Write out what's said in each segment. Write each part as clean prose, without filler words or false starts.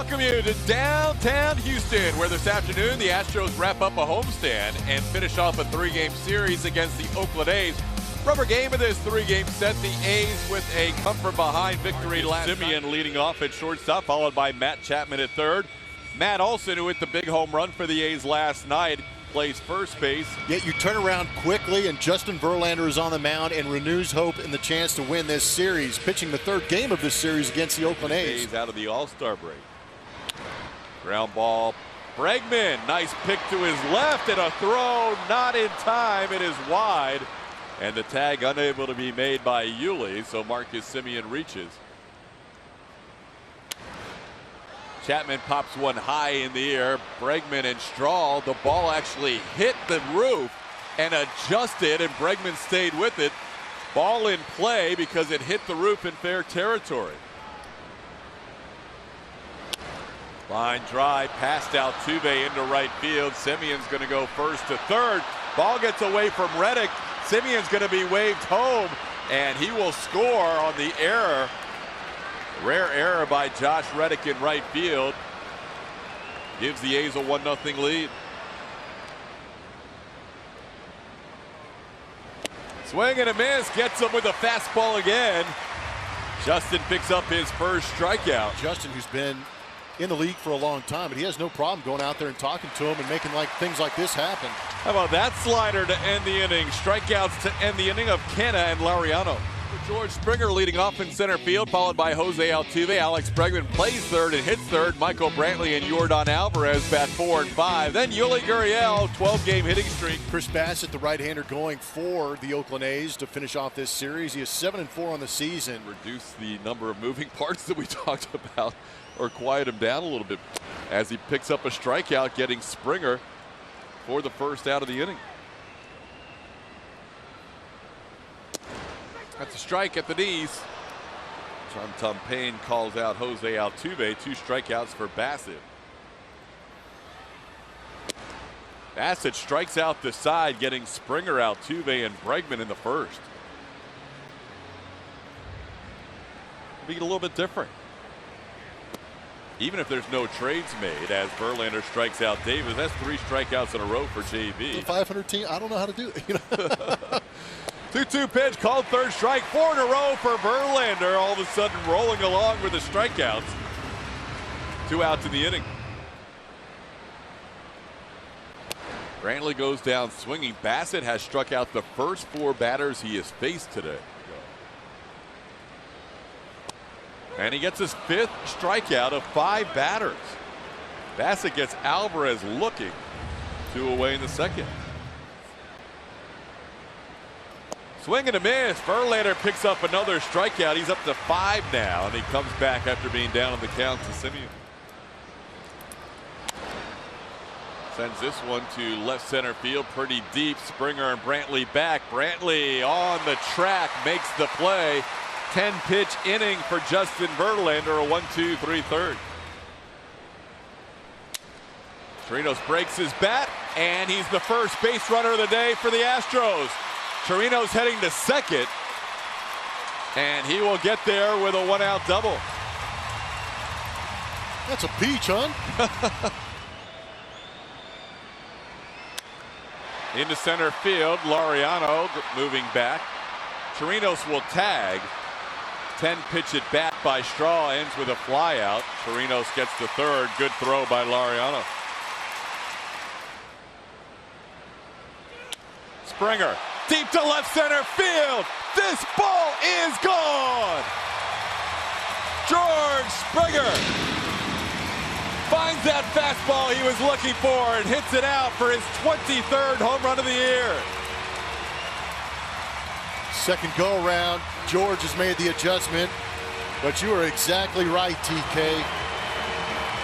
welcome you to downtown Houston, where this afternoon the Astros wrap up a homestand and finish off a 3-game series against the Oakland A's. Rubber game of this 3-game set, the A's with a come-from-behind victory last night. Semien leading off at shortstop, followed by Matt Chapman at third. Matt Olson, who hit the big home run for the A's last night, plays first base. Yet you turn around quickly, and Justin Verlander is on the mound and renews hope in the chance to win this series, pitching the 3rd game of this series against the Oakland A's. A's out of the All-Star break. Ground ball. Bregman, nice pick to his left, and a throw not in time. It is wide, and the tag unable to be made by Yuli, so Marcus Semien reaches. Chapman pops one high in the air. Bregman and Straw, the ball actually hit the roof and adjusted, and Bregman stayed with it. Ball in play because it hit the roof in fair territory. Line drive, passed Altuve into right field. Semien's going to go first to third. Ball gets away from Reddick. Semien's going to be waved home, and he will score on the error. Rare error by Josh Reddick in right field. Gives the A's a 1-0 lead. Swing and a miss. Gets him with a fastball again. Justin picks up his first strikeout. Justin, who's been in the league for a long time, but he has no problem going out there and talking to him and making things like this happen. How about that slider to end the inning? Strikeouts to end the inning of Kenna and Laureano. George Springer leading off in center field, followed by Jose Altuve. Alex Bregman plays third and hits third. Michael Brantley and Yordan Alvarez bat 4 and 5. Then Yuli Gurriel, 12-game hitting streak. Chris Bassett, the right-hander, going for the Oakland A's to finish off this series. He is 7 and 4 on the season. Reduce the number of moving parts that we talked about, or quiet him down a little bit, as he picks up a strikeout, getting Springer for the first out of the inning. That's a strike at the knees. John Tom Payne calls out Jose Altuve. 2 strikeouts for Bassett. Bassett strikes out the side, getting Springer, Altuve, and Bregman in the first. Be a little bit different, even if there's no trades made, as Verlander strikes out Davis. That's 3 strikeouts in a row for JV. The 500 team, I don't know how to do it. 2-2 pitch, called third strike, 4 in a row for Verlander. All of a sudden rolling along with the strikeouts. 2 outs in the inning. Brantley goes down swinging. Bassett has struck out the first 4 batters he has faced today. And he gets his 5th strikeout of 5 batters. Bassett gets Alvarez looking. 2 away in the second. Swing and a miss. Verlander picks up another strikeout. He's up to 5 now, and he comes back after being down on the count to Semien. Sends this one to left center field, pretty deep. Springer and Brantley back. Brantley on the track, makes the play. 10-pitch inning for Justin Verlander, a 1-2-3 third. Chirinos breaks his bat, and he's the first base runner of the day for the Astros. Chirinos heading to second, and he will get there with a 1-out double. That's a peach, huh? Into center field, Laureano moving back. Chirinos will tag. 10-pitch at bat by Straw ends with a flyout. Chirinos gets the third. Good throw by Laureano. Springer deep to left center field. This ball is gone. George Springer finds that fastball he was looking for and hits it out for his 23rd home run of the year. Second go around, George has made the adjustment, but you are exactly right, TK.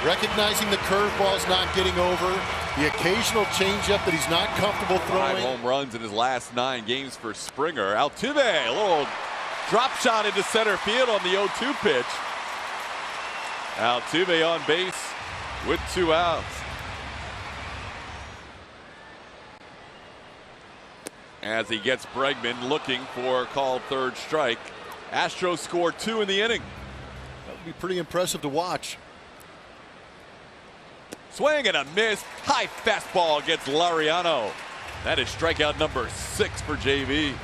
Recognizing the curveball's not getting over, the occasional changeup that he's not comfortable throwing. 5 home runs in his last 9 games for Springer. Altuve, a little drop shot into center field on the 0-2 pitch. Altuve on base with 2 outs. As he gets Bregman looking for a called third strike. Astros score 2 in the inning. That would be pretty impressive to watch. Swing and a miss. High fastball gets Laureano. That is strikeout number 6 for JV.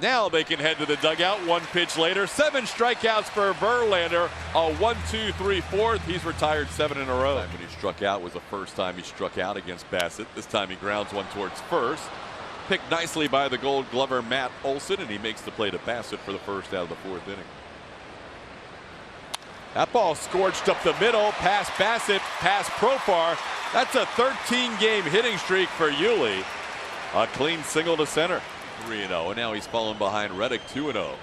Now they can head to the dugout. One pitch later. 7 strikeouts for Verlander. A 1-2-3 fourth. He's retired 7 in a row. When he struck out was the first time he struck out against Bassett. This time he grounds one towards first. Picked nicely by the Gold Glover Matt Olson, and he makes the play to Bassett for the first out of the 4th inning. That ball scorched up the middle, past Bassett, past Profar. That's a 13-game hitting streak for Yuli. A clean single to center. 3-0, and now he's fallen behind Reddick, 2-0.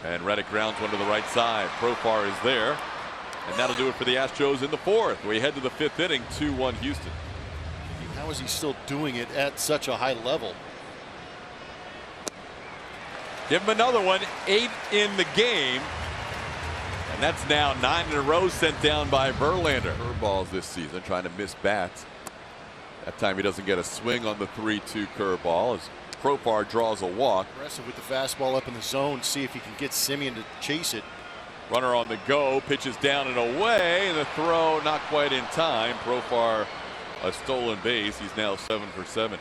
And Reddick grounds one to the right side. Profar is there, and that'll do it for the Astros in the 4th. We head to the 5th inning, 2-1 Houston. How is he still doing it at such a high level? Give him another one, 8 in the game. And that's now 9 in a row sent down by Verlander. Curveballs this season, trying to miss bats. That time he doesn't get a swing on the 3-2 curveball as Profar draws a walk. Aggressive with the fastball up in the zone, see if he can get Simeon to chase it. Runner on the go, pitches down and away, and the throw not quite in time. Profar a stolen base. He's now 7 for 7.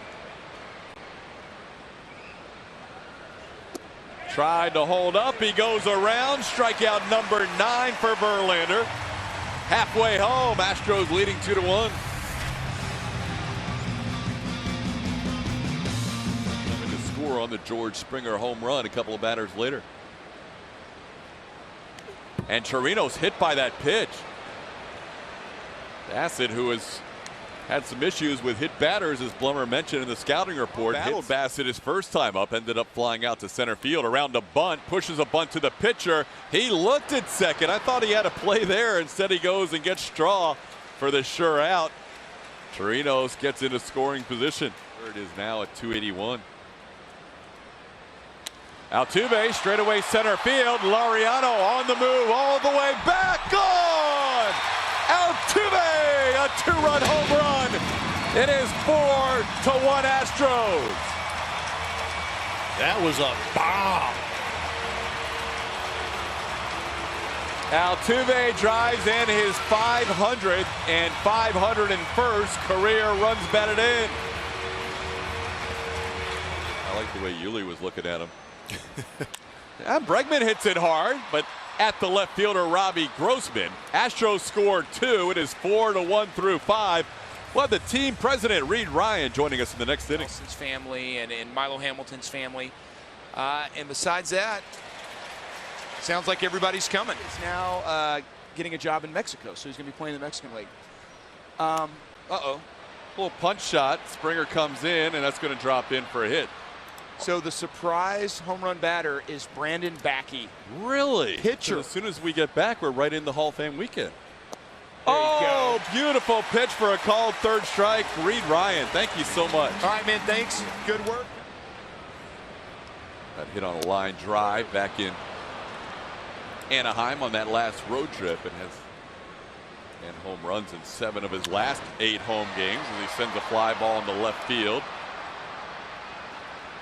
Tried to hold up. He goes around. Strikeout number 9 for Verlander. Halfway home. Astros leading 2-1. To score on the George Springer home run a couple of batters later. And Chirino's hit by that pitch. Bassett, who has had some issues with hit batters, as Blummer mentioned in the scouting report. Battled Bassett his first time up, ended up flying out to center field around a bunt, pushes a bunt to the pitcher. He looked at second. I thought he had a play there. Instead he goes and gets Straw for the sure out. Chirinos gets into scoring position. It is now at 281. Altuve straightaway center field. Laureano on the move all the way back. Gone! Altuve, a 2-run home run. It is 4-1 Astros. That was a bomb. Altuve drives in his 500th and 501st career runs batted in. I like the way Yuli was looking at him. Bregman hits it hard, but at the left fielder Robbie Grossman. Astros scored 2. It is 4-1 through 5. We'll have the team president Reed Ryan joining us in the next inning. Nelson's family and Milo Hamilton's family, and besides that, sounds like everybody's coming. He's now getting a job in Mexico, so he's going to be playing in the Mexican League. Little punch shot. Springer comes in, and that's going to drop in for a hit. So the surprise home run batter is Brandon Backey. Really? Pitcher. So as soon as we get back, we're right in the Hall of Fame weekend. There you go. Beautiful pitch for a called third strike. Reed Ryan, thank you so much. All right, man, thanks. Good work. That hit on a line drive back in Anaheim on that last road trip, and has home runs in 7 of his last 8 home games as he sends a fly ball into left field.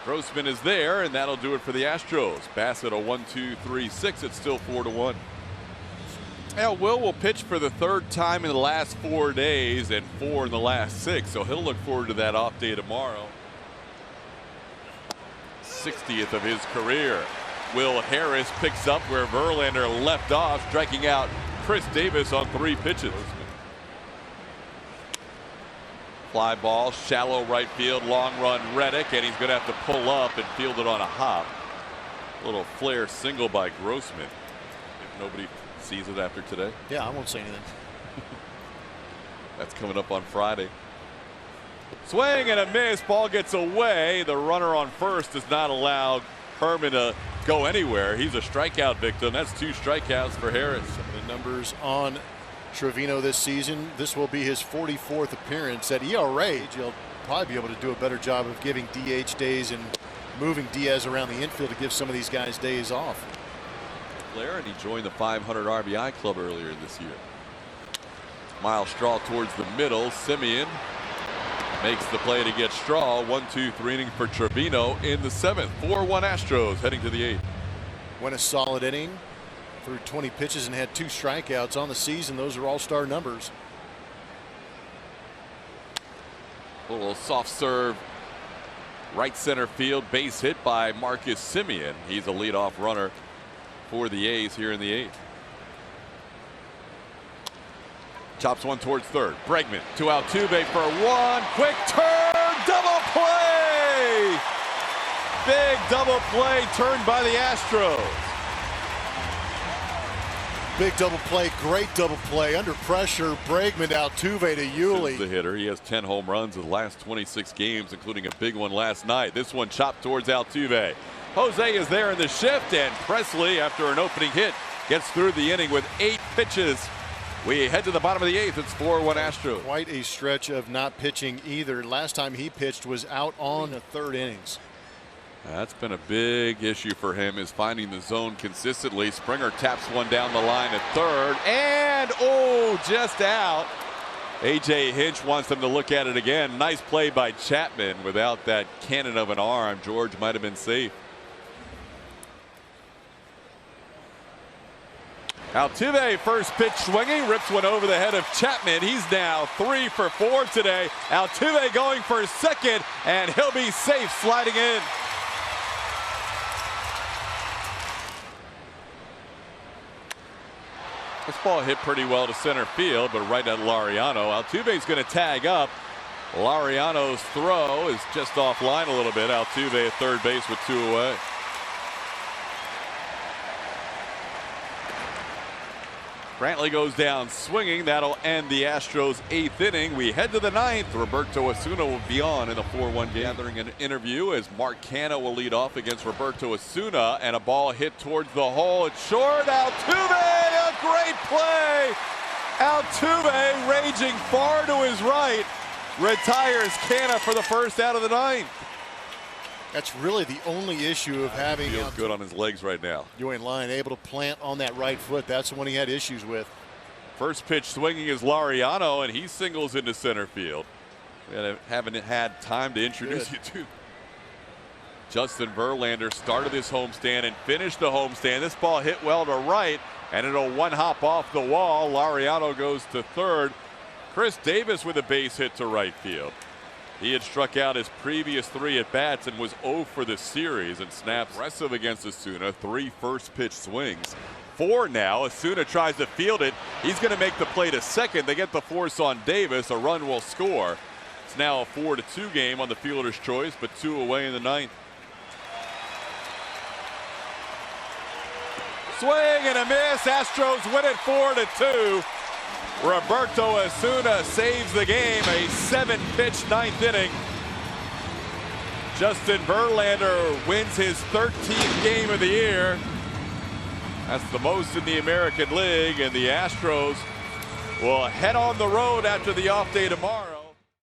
Grossman is there, and that'll do it for the Astros. Bassett a 1-2-3-6. It's still 4-1. Now Will pitch for the 3rd time in the last 4 days and 4 in the last 6, so he'll look forward to that off day tomorrow. 60th of his career. Will Harris picks up where Verlander left off, striking out Chris Davis on 3 pitches. Fly ball, shallow right field, long run Reddick, and he's going to have to pull up and field it on a hop. A little flare single by Grossman. If nobody sees it after today. Yeah, I won't say anything. That's coming up on Friday. Swing and a miss. Ball gets away. The runner on first does not allow Herman to go anywhere. He's a strikeout victim. That's 2 strikeouts for Harris. The numbers on Trevino this season. This will be his 44th appearance at ERA. He'll probably be able to do a better job of giving DH days and moving Diaz around the infield to give some of these guys days off. And he joined the 500 RBI club earlier this year. Miles Straw towards the middle. Simeon makes the play to get Straw. 1-2-3 inning for Trevino in the 7th. 4-1 Astros heading to the 8th. Went a solid inning. threw 20 pitches and had 2 strikeouts on the season. Those are all-star numbers. A little soft serve, right center field, base hit by Marcus Semien. He's a leadoff runner for the A's here in the 8th. Chops one towards third. Bregman, 2 out, Altuve for 1. Quick turn, double play! Big double play turned by the Astros. Big double play, great double play. Under pressure, Bregman to Altuve to Yuli. The hitter. He has 10 home runs in the last 26 games, including a big one last night. This one chopped towards Altuve. Jose is there in the shift, and Presley, after an opening hit, gets through the inning with 8 pitches. We head to the bottom of the 8th. It's 4-1 Astros. Quite a stretch of not pitching either. Last time he pitched was out on the 3rd innings. That's been a big issue for him, is finding the zone consistently. Springer taps one down the line at third, and just out. A.J. Hinch wants them to look at it again. Nice play by Chapman. Without that cannon of an arm, George might have been safe. Altuve, first pitch swinging, rips one over the head of Chapman. He's now 3 for 4 today. Altuve going for second, and he'll be safe sliding in. This ball hit pretty well to center field, but right at Laureano. Altuve's going to tag up. Laureano's throw is just offline a little bit. Altuve at third base with 2 away. Brantley goes down swinging. That'll end the Astros' 8th inning. We head to the 9th. Roberto Osuna will be on in the 4-1 game. Gathering an interview as Mark Canha will lead off against Roberto Osuna, and a ball hit towards the hole. It's short. Altuve, a great play. Altuve, raging far to his right, retires Canha for the first out of the 9th. That's really the only issue of having. Feels good on his legs right now. Ewing line able to plant on that right foot. That's the one he had issues with. First pitch swinging is Laureano, and he singles into center field. We haven't had time to introduce you to Justin Verlander. Started this homestand and finished the homestand. This ball hit well to right, and it'll one hop off the wall. Laureano goes to third. Chris Davis with a base hit to right field. He had struck out his previous 3 at-bats and was 0 for the series, and snaps aggressive against Osuna. 3 first pitch swings. 4 now. Osuna tries to field it. He's going to make the play to second. They get the force on Davis. A run will score. It's now a 4-2 game on the fielder's choice, but 2 away in the 9th. Swing and a miss. Astros win it 4-2. Roberto Osuna saves the game. A 7-pitch 9th inning. Justin Verlander wins his 13th game of the year. That's the most in the American League, and the Astros will head on the road after the off day tomorrow.